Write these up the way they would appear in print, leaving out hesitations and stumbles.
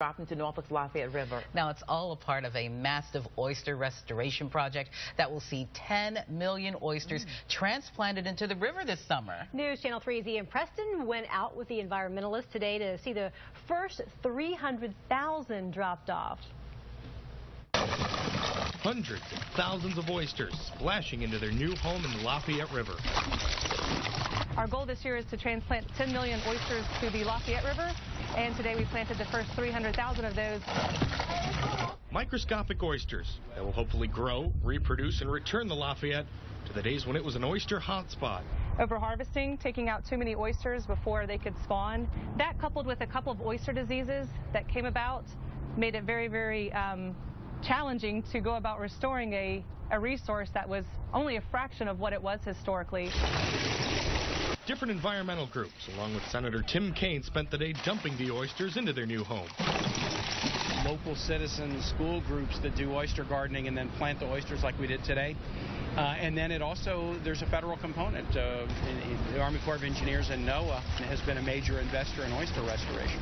Dropped into Norfolk's Lafayette River. Now, it's all a part of a massive oyster restoration project that will see 10 million oysters transplanted into the river this summer. News Channel 3's Ian Preston went out with the environmentalists today to see the first 300,000 dropped off. Hundreds of thousands of oysters splashing into their new home in the Lafayette River. Our goal this year is to transplant 10 million oysters to the Lafayette River, and today we planted the first 300,000 of those. Microscopic oysters that will hopefully grow, reproduce, and return the Lafayette to the days when it was an oyster hotspot. Overharvesting, taking out too many oysters before they could spawn, that coupled with a couple of oyster diseases that came about made it very challenging to go about restoring a resource that was only a fraction of what it was historically. Different environmental groups, along with Senator Tim Kaine, spent the day dumping the oysters into their new home. Local citizens, school groups that do oyster gardening and then plant the oysters like we did today. And then there's a federal component. The Army Corps of Engineers and NOAA has been a major investor in oyster restoration.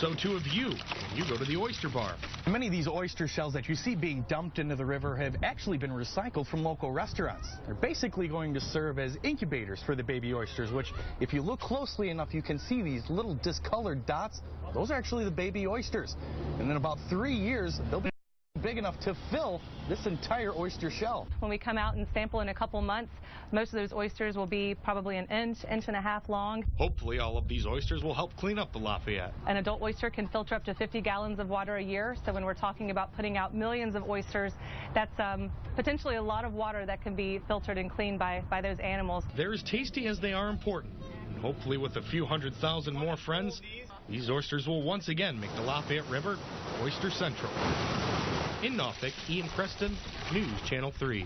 So too have you when you go to the oyster bar. Many of these oyster shells that you see being dumped into the river have actually been recycled from local restaurants. They're basically going to serve as incubators for the baby oysters, which, if you look closely enough, you can see these little discolored dots. Those are actually the baby oysters. And in about 3 years, they'll be big enough to fill this entire oyster shell. When we come out and sample in a couple months, most of those oysters will be probably an inch and a half long. Hopefully all of these oysters will help clean up the Lafayette. An adult oyster can filter up to 50 gallons of water a year, so when we're talking about putting out millions of oysters, that's potentially a lot of water that can be filtered and cleaned by those animals. They're as tasty as they are important. And hopefully with a few 100,000 more friends, these oysters will once again make the Lafayette River Oyster Central. In Norfolk, Ian Preston, News Channel 3.